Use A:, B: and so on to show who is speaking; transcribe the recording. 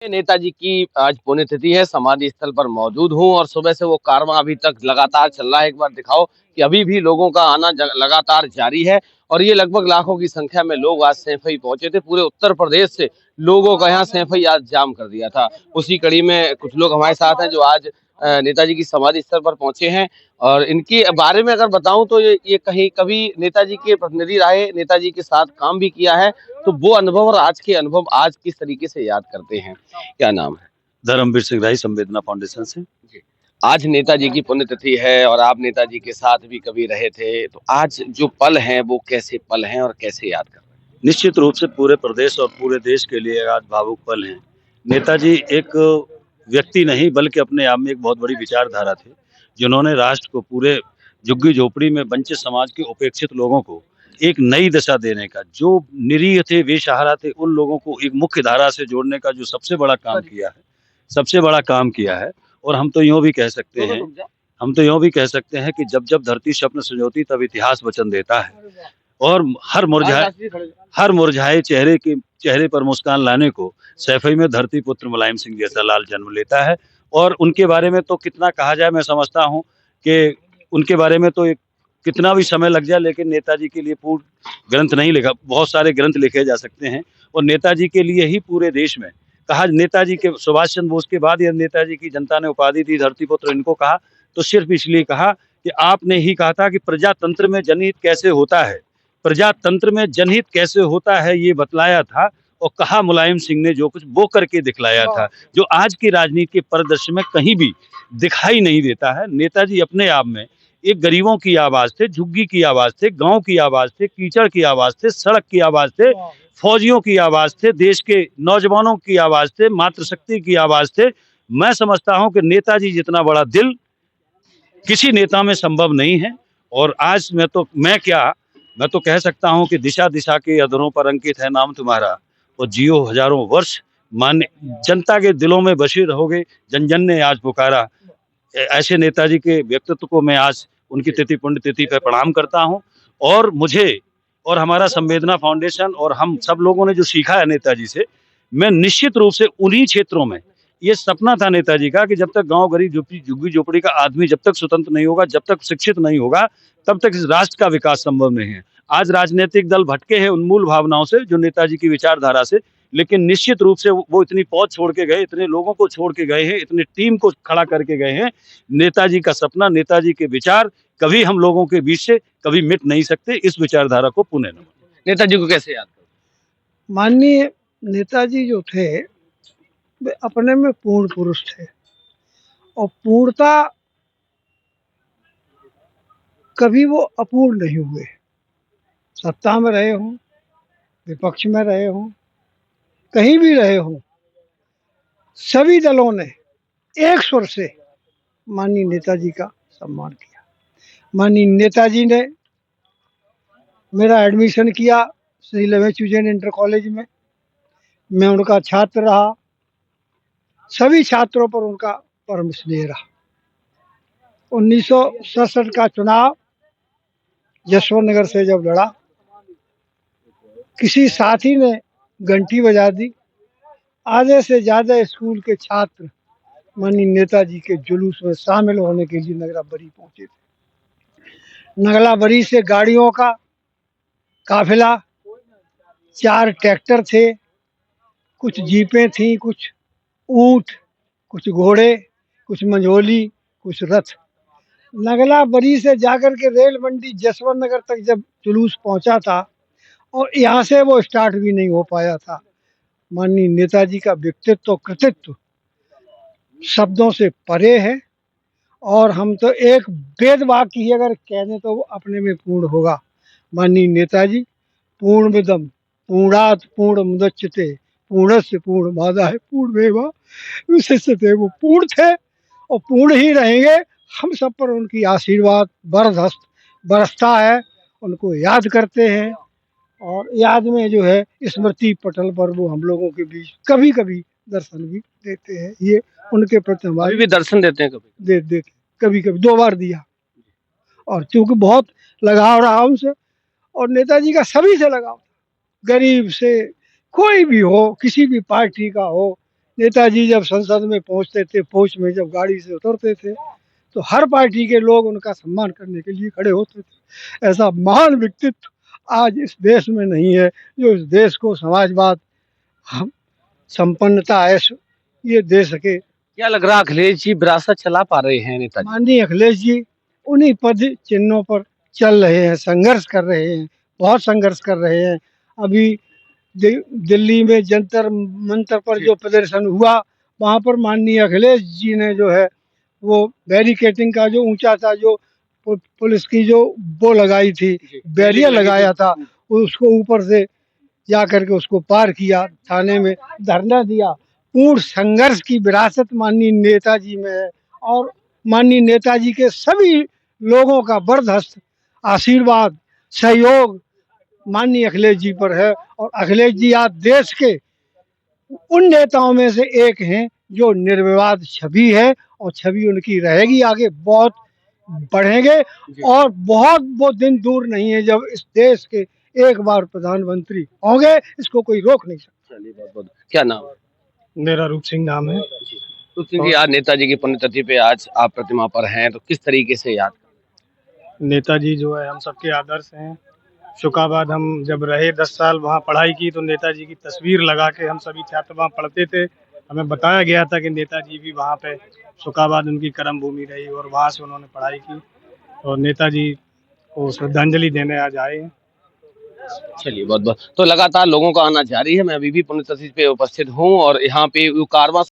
A: नेताजी की आज पुण्यतिथि है, समाधि स्थल पर मौजूद हूँ और सुबह से वो कारवां अभी तक लगातार चल रहा है। एक बार दिखाओ कि अभी भी लोगों का आना लगातार जारी है और ये लगभग लाखों की संख्या में लोग आज सैफई पहुंचे थे। पूरे उत्तर प्रदेश से लोगों का यहाँ सैफई आज जाम कर दिया था। उसी कड़ी में कुछ लोग हमारे साथ हैं जो आज नेताजी की समाधि स्थल पर पहुंचे हैं और इनके बारे में अगर बताऊं तो ये कहीं कभी नेताजी के प्रतिनिधि रहे, नेताजी के साथ काम भी किया है, तो वो अनुभव और आज के अनुभव आज किस तरीके से याद करते हैं। क्या नाम है?
B: धर्मवीर सिंह राही, संवेदना फाउंडेशन से।
A: जी। आज नेताजी की पुण्यतिथि है और आप नेताजी के साथ भी कभी रहे थे, तो आज जो पल हैं वो कैसे पल हैं और कैसे याद कर रहे हैं?
B: निश्चित रूप से पूरे प्रदेश और पूरे देश के लिए आज भावुक पल हैं। नेताजी एक व्यक्ति नहीं बल्कि अपने आप में एक बहुत बड़ी विचारधारा थे, जिन्होंने राष्ट्र को पूरे झुग्गी-झोपड़ी में वंचित समाज के उपेक्षित लोगों को एक नई दिशा देने का, जो निरीह थे, बेसहारा थे, उन लोगों को एक मुख्य धारा से जोड़ने का जो सबसे बड़ा काम किया है। और हम तो यूँ भी कह सकते हैं कि जब धरती स्वप्न संजोती तब इतिहास वचन देता है। और हर मुरझाए चेहरे पर मुस्कान लाने को सैफई में धरती पुत्र मुलायम सिंह जैसा लाल जन्म लेता है। और उनके बारे में तो कितना कहा जाए, मैं समझता हूँ कि उनके बारे में तो कितना भी समय लग जाए, लेकिन नेताजी के लिए पूर्ण ग्रंथ नहीं लिखा, बहुत सारे ग्रंथ लिखे जा सकते हैं। और नेताजी के लिए ही पूरे देश में कहा, नेताजी के सुभाष चंद्र बोस के बाद यह नेताजी की जनता ने उपाधि दी धरती पुत्र इनको कहा, तो सिर्फ इसलिए कहा कि आपने ही कहा था कि प्रजातंत्र में जनहित कैसे होता है, प्रजातंत्र में जनहित कैसे होता है ये बतलाया था। और कहा मुलायम सिंह ने जो कुछ वो करके दिखलाया था, जो आज की राजनीति के परिदृश्य में कहीं भी दिखाई नहीं देता है। नेताजी अपने आप में एक गरीबों की आवाज थे, झुग्गी की आवाज थे, गांव की आवाज थे, कीचड़ की आवाज थे, सड़क की आवाज थे, फौजियों की आवाज थे, देश के नौजवानों की आवाज थे, मातृशक्ति की आवाज थे। मैं समझता हूं कि नेताजी जितना बड़ा दिल किसी नेता में संभव नहीं है। और आज मैं तो कह सकता हूं कि दिशा दिशा के अधरों पर अंकित है नाम तुम्हारा, और जियो हजारों वर्ष मान्य, जनता के दिलों में बसी रहोगे, जन जन ने आज पुकारा। ऐसे नेताजी के व्यक्तित्व को मैं आज उनकी पुण्यतिथि पर प्रणाम करता हूं। और मुझे और हमारा संवेदना फाउंडेशन और हम सब लोगों ने जो सीखा है नेताजी से, मैं निश्चित रूप से उन्हीं क्षेत्रों में, ये सपना था नेताजी का कि जब तक गांव गरीब झुग्गी झोपड़ी का आदमी जब तक स्वतंत्र नहीं होगा, जब तक शिक्षित नहीं होगा, तब तक इस राष्ट्र का विकास संभव नहीं है। आज राजनीतिक दल भटके हैं उन मूल भावनाओं से, जो नेताजी की विचारधारा से, लेकिन निश्चित रूप से वो इतनी पौध छोड़ के गए, इतने लोगों को छोड़ के गए हैं, इतनी टीम को खड़ा करके गए हैं। नेताजी का सपना, नेताजी के विचार कभी हम लोगों के बीच से कभी मिट नहीं सकते। इस विचारधारा को पुनः नमन।
A: नेताजी को कैसे याद करें?
C: माननीय नेताजी जो थे वे अपने में पूर्ण पुरुष थे और पूर्णता कभी वो अपूर्ण नहीं हुए। सत्ता में रहे हों, विपक्ष में रहे हों, कहीं भी रहे हों, सभी दलों ने एक स्वर से माननीय नेताजी का सम्मान किया। माननीय नेताजी ने मेरा एडमिशन किया श्री लवे चूजन इंटर कॉलेज में, मैं उनका छात्र रहा, सभी छात्रों पर उनका परम स्नेह रहा। 1967 का चुनाव यशवंत नगर से जब लड़ा, किसी साथी ने घंटी बजा दी, आधे से ज्यादा स्कूल के छात्र माननीय नेताजी के जुलूस में शामिल होने के लिए नगलाबरी पहुंचे थे। नगलाबरी से गाड़ियों का काफिला, 4 ट्रैक्टर थे, कुछ जीपें थीं, कुछ ऊंट, कुछ घोड़े, कुछ मंझोली, कुछ रथ। नगलाबरी से जाकर के रेल मंडी जसवंत नगर तक जब जुलूस पहुंचा था और यहाँ से वो स्टार्ट भी नहीं हो पाया था, माननीय नेताजी का व्यक्तित्व कृतित्व शब्दों से परे है। और हम तो एक वेद वाक्य ही अगर कह दें तो वो अपने में पूर्ण होगा। माननीय नेताजी पूर्णमिदं पूर्णात् पूर्णमुदच्यते पूर्णस्य पूर्णमादाय पूर्णमेवावशिष्यते, वो पूर्ण थे और पूर्ण ही रहेंगे। हम सब पर उनकी आशीर्वाद बरसता है, उनको याद करते हैं और याद में जो है स्मृति पटल पर वो हम लोगों के बीच कभी कभी दर्शन भी देते हैं। ये उनके प्रति हमारे
A: भी दर्शन देते हैं कभी?
C: दे कभी 2 बार दिया। और चूंकि बहुत लगाव रहा उनसे, और नेताजी का सभी से लगाव, गरीब से, कोई भी हो, किसी भी पार्टी का हो, नेताजी जब संसद में पहुंचते थे, फौज में जब गाड़ी से उतरते थे, तो हर पार्टी के लोग उनका सम्मान करने के लिए खड़े होते थे। ऐसा महान व्यक्तित्व आज इस देश में नहीं है, जो इस देश को समाजवाद, हम संपन्नता, ऐश ये दे सके।
A: क्या लग रहा है अखिलेश जी विरासत चला पा रहे हैं नेताजी?
C: माननीय अखिलेश जी उन्हीं पद चिन्हों पर चल रहे हैं, संघर्ष कर रहे हैं, बहुत संघर्ष कर रहे हैं। अभी दिल्ली में जंतर मंतर पर जो प्रदर्शन हुआ, वहां पर माननीय अखिलेश जी ने जो है वो बैरिकेटिंग का जो ऊंचा था, जो पुलिस की जो वो लगाई थी, बैरियर लगाया था, उसको ऊपर से जा करके उसको पार किया, थाने में धरना दिया। पूर्ण संघर्ष की विरासत माननीय नेताजी में है और माननीय नेताजी के सभी लोगों का बर्दस्त आशीर्वाद, सहयोग माननीय अखिलेश जी पर है। और अखिलेश जी आज देश के उन नेताओं में से एक हैं जो निर्विवाद छवि है, और छवि उनकी रहेगी, आगे बहुत बढ़ेंगे। और बहुत वो दिन दूर नहीं है जब इस देश के एक बार प्रधानमंत्री होंगे, इसको कोई रोक नहीं सकता।
A: चलिए, बहुत बहुत क्या नाम है?
C: मेरा रूप सिंह नाम है।
A: तो सिंह जी, आज नेताजी की पुण्यतिथि पे आज आप प्रतिमा पर हैं, तो किस तरीके से याद?
C: नेताजी जो है हम सबके आदर्श हैं। शुकाबाद हम जब रहे 10 साल वहाँ पढ़ाई की, तो नेताजी की तस्वीर लगा के हम सभी छात्र वहाँ पढ़ते थे। हमें बताया गया था कि नेताजी भी वहाँ पे शुकाबाद उनकी कर्म भूमि रही और वहाँ से उन्होंने पढ़ाई की, और नेताजी को श्रद्धांजलि देने आज आए हैं।
A: चलिए, बहुत बहुत। तो लगातार लोगों का आना जारी है। मैं अभी भी पुण्यतिथि पे उपस्थित हूँ और यहाँ पे वो कारवां